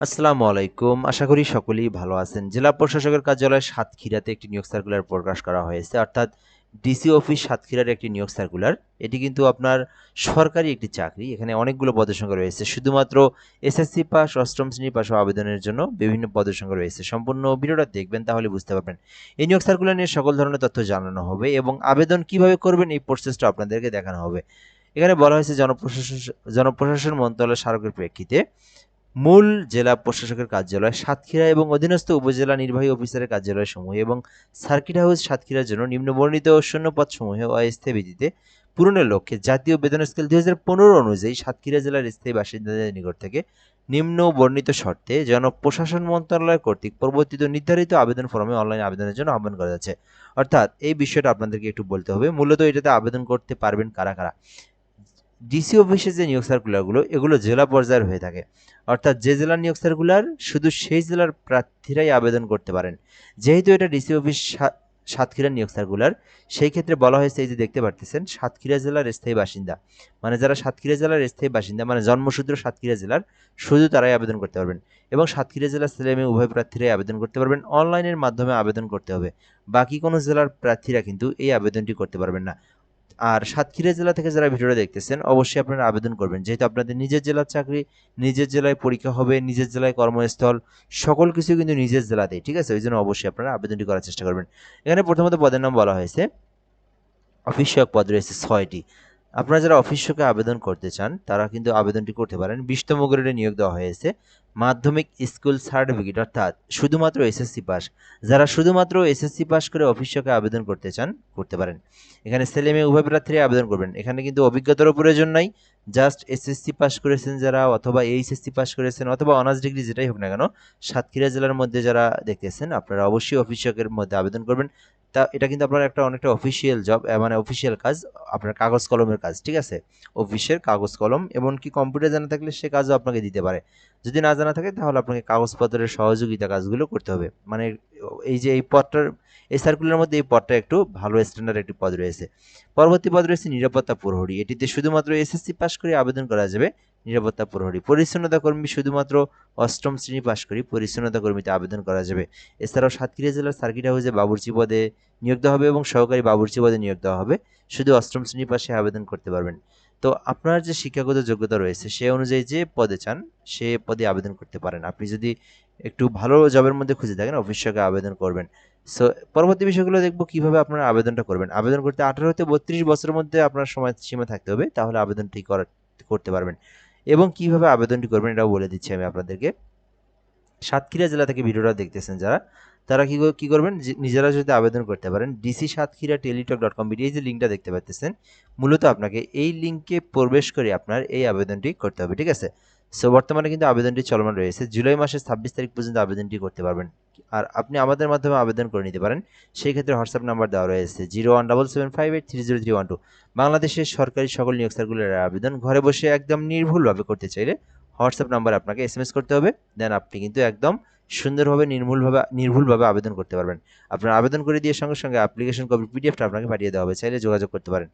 আসসালামু আলাইকুম। আশা করি সকলেই ভালো আছেন। জেলা প্রশাসকের কার্যালয় সাতক্ষীরাতে একটি নিয়োগ সার্কুলার প্রকাশ করা হয়েছে। অর্থাৎ ডিসি অফিস সাতক্ষীরার একটি নিয়োগ সার্কুলার। এটি কিন্তু আপনার সরকারি একটি চাকরি। এখানে অনেকগুলো পদের সংখ্যা রয়েছে। শুধুমাত্র এসএসসি পাস, অষ্টম শ্রেণী পাস ও আবেদনের জন্য বিভিন্ন পদের সংখ্যা রয়েছে। সম্পূর্ণ ভিডিওটা দেখবেন তাহলে বুঝতে পারবেন। এই নিয়োগ সার্কুলার নিয়ে সকল ধরনের তথ্য জানানো হবে এবং আবেদন কিভাবে করবেন এই প্রসেসটা আপনাদেরকে দেখানো হবে। এখানে বলা হয়েছে জনপ্রশাসন মন্ত্রণালয়ের স্মারকের প্রেক্ষিতে মূল জেলা প্রশাসকের কার্যালয় সাতক্ষীরা এবং অধীনস্থ উপজেলা নির্বাহী অফিসারের কার্যালয়সমূহ এবং সার্কিট হাউস সাতক্ষীরার জন্য নিম্নবর্ণিত শূন্যপদসমূহে অস্থায়ী ভিত্তিতে পূরণের লক্ষ্যে জাতীয় বেতন স্কেল 2015 অনুযায়ী সাতক্ষীরা জেলার স্থায়ী বাসিন্দাদের নিকট থেকে নিম্ন বর্ণিত শর্তে জনপ্রশাসন মন্ত্রণালয় কর্তৃক প্রবর্তিত নির্ধারিত আবেদন ফর্মে অনলাইন আবেদনের জন্য আহ্বান করা যাচ্ছে। অর্থাৎ এই বিষয়টা আপনাদেরকে একটু বলতে হবে। মূলত এটাতে আবেদন করতে পারবেন কারা কারা। ডিসি অফিসে যে নিয়োগ সার্কুলারগুলো এগুলো জেলা পর্যায়ের হয়ে থাকে। অর্থাৎ যে জেলার নিয়োগ সার্কুলার শুধু সেই জেলার প্রার্থীরাই আবেদন করতে পারেন। যেহেতু এটা ডিসি অফিস সাতক্ষীরার নিয়োগ সার্কুলার, সেই ক্ষেত্রে বলা হয়েছে এই যে দেখতে পারতেছেন সাতক্ষীরা জেলার স্থায়ী বাসিন্দা, মানে যারা সাতক্ষীরা জেলার স্থায়ী বাসিন্দা মানে জন্মসূত্র সাতক্ষীরা জেলার, শুধু তারাই আবেদন করতে পারবেন। এবং সাতক্ষীরা জেলার ছেলে মেয়ে উভয় প্রার্থীরাই আবেদন করতে পারবেন। অনলাইনের মাধ্যমে আবেদন করতে হবে। বাকি কোনো জেলার প্রার্থীরা কিন্তু এই আবেদনটি করতে পারবেন না। আর সাতক্ষীরা জেলা থেকে যারা ভিডিওটা দেখতেছেন অবশ্যই আপনারা আবেদন করবেন, যেহেতু আপনাদের নিজের জেলার চাকরি, নিজের জেলায় পরীক্ষা হবে, নিজের জেলায় কর্মস্থল, সকল কিছু কিন্তু নিজের জেলাতেই, ঠিক আছে? ওই জন্য অবশ্যই আপনারা আবেদনটি করার চেষ্টা করবেন। এখানে প্রথমত পদের নাম বলা হয়েছে, অফিস সহায়ক পদ রয়েছে 6টি। আপনারা যারা অফিস সহায়কে আবেদন করতে চান তারা কিন্তু আবেদনটি করতে পারেন। 20তম গ্রেডে নিয়োগ দেওয়া হয়েছে। মাধ্যমিক স্কুল সার্টিফিকেট অর্থাৎ শুধুমাত্র এসএসসি পাস। যারা শুধুমাত্র এসএসসি পাস করে অফিস সহায়কে আবেদন করতে চান করতে পারেন। এখানে ছেলে মেয়ে উভয় প্রার্থীরাই আবেদন করবেন। এখানে কিন্তু অভিজ্ঞতারও প্রয়োজন নাই। জাস্ট এসএসসি পাস করেছেন যারা, অথবা এইচএসসি পাস করেছেন, অথবা অনার্স ডিগ্রি যেটাই হোক না কেন, সাতক্ষীরা জেলার মধ্যে যারা দেখতেছেন আপনারা অবশ্যই অফিস সহায়কের মধ্যে আবেদন করবেন। তা এটা কিন্তু আপনার একটা অনেকটা অফিসিয়াল জব, মানে অফিসিয়াল কাজ, আপনার কাগজ কলমের কাজ, ঠিক আছে? অফিসের কাগজ কলম, এমনকি কম্পিউটার জানা থাকলে সে কাজও আপনাকে দিতে পারে। যদি না জানা থাকে তাহলে আপনাকে কাগজপত্রের সহযোগিতা কাজগুলো করতে হবে। মানে এই যে এই পদটার, এই সার্কুলার মধ্যে এই পদটা একটু ভালো স্ট্যান্ডার্ড একটি পদ রয়েছে। পরবর্তী পদ রয়েছে নিরাপত্তা প্রহরী। এটিতে শুধুমাত্র এসএসসি পাস করে আবেদন করা যাবে। নিরাপত্তা প্রহরী। পরিচ্ছন্নতা কর্মী শুধুমাত্র অষ্টম শ্রেণী পাস করে পরিচ্ছন্নতা কর্মীতে আবেদন করা যাবে। এছাড়াও সাতক্ষীরা জেলার সার্কিট হাউসে বাবুর্চি পদে নিয়োগ দেওয়া হবে এবং সহকারী বাবুর্চি পদে নিয়োগ দেওয়া হবে। শুধু অষ্টম শ্রেণী পাশে আবেদন করতে পারবেন। তো আপনার যে শিক্ষাগত যোগ্যতা রয়েছে সে অনুযায়ী যে পদে চান সে পদে আবেদন করতে পারেন। আপনি যদি একটু ভালো জবের মধ্যে খুঁজে থাকেন অবশ্যই আবেদন করবেন। সো পরবর্তী বিষয়গুলো দেখবো কিভাবে আপনারা আবেদনটা করবেন। আবেদন করতে 18 হতে 32 বছরের মধ্যে আপনার সময়সীমা থাকতে হবে, তাহলে আবেদনটি করতে পারবেন। এবং কিভাবে আবেদনটি করবেন এটাও বলে দিচ্ছি আমি আপনাদেরকে। সাতক্ষীরা জেলা থেকে ভিডিওটা দেখতেছেন যারা, তারা কি করবেন, নিজেরা যদি আবেদন করতে পারেন ডিসি সাতক্ষীরা টেলিটক.com এই যে লিঙ্কটা দেখতে পাচ্ছেন, মূলত আপনাকে এই লিঙ্কে প্রবেশ করে আপনার এই আবেদনটি করতে হবে, ঠিক আছে? সো বর্তমানে কিন্তু আবেদনটি চলমান রয়েছে। জুলাই মাসের 26 তারিখ পর্যন্ত আবেদনটি করতে পারবেন। আর আপনি আমাদের মাধ্যমে আবেদন করে নিতে পারেন। সেই ক্ষেত্রে হোয়াটসঅ্যাপ নাম্বার দেওয়া রয়েছে 01775830302। বাংলাদেশের সরকারি সকল নিয়োগ সার্কুলারের আবেদন ঘরে বসে একদম নির্ভুলভাবে করতে চাইলে হোয়াটসঅ্যাপ নাম্বারে আপনাকে এসএমএস করতে হবে। দেন আপনি কিন্তু একদম সুন্দরভাবে নির্ভুলভাবে আবেদন করতে পারবেন। আপনার আবেদন করে দিয়ে সঙ্গে সঙ্গে অ্যাপ্লিকেশন কপি পিডিএফটা আপনাকে পাঠিয়ে দেওয়া হবে, চাইলে যোগাযোগ করতে পারেন।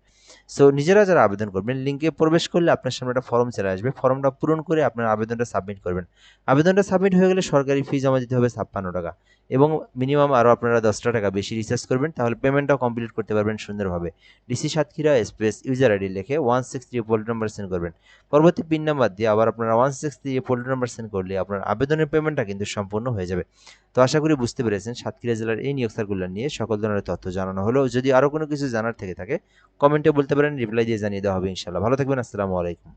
সো নিজেরা যারা আবেদন করবেন লিঙ্কে প্রবেশ করলে আপনার সামনে একটা ফর্ম চলে আসবে। ফর্মটা পূরণ করে আপনার আবেদনটা সাবমিট করবেন। আবেদনটা সাবমিট হয়ে গেলে সরকারি ফি জমা দিতে হবে 56 টাকা, এবং মিনিমাম আরও আপনারা 10টা টাকা বেশি রিচার্জ করবেন, তাহলে পেমেন্টটাও কমপ্লিট করতে পারবেন সুন্দরভাবে। DC Satkhira space user ID লিখে 163 পোল্ট্রি নাম্বার সেন্ড করবেন। পরবর্তী পিন নাম্বার দিয়ে আবার আপনারা 163 পোল্ট্রি নাম্বার সেন্ড করলে আপনার আবেদনের পেমেন্টটা কিন্তু সম্পূর্ণ হয়ে যাবে। তো আশা করি বুঝতে পেরেছেন সাতক্ষীরা জেলার এই নিয়োগ সার্কুলার নিয়ে সকল ধরনের তথ্য জানানো হলো। যদি আরও কোনো কিছু জানার থেকে থাকে কমেন্টে বলতে পারেন, রিপ্লাই দিয়ে জানিয়ে দেওয়া হবে ইনশাআল্লাহ। ভালো থাকবেন। আসসালামু আলাইকুম।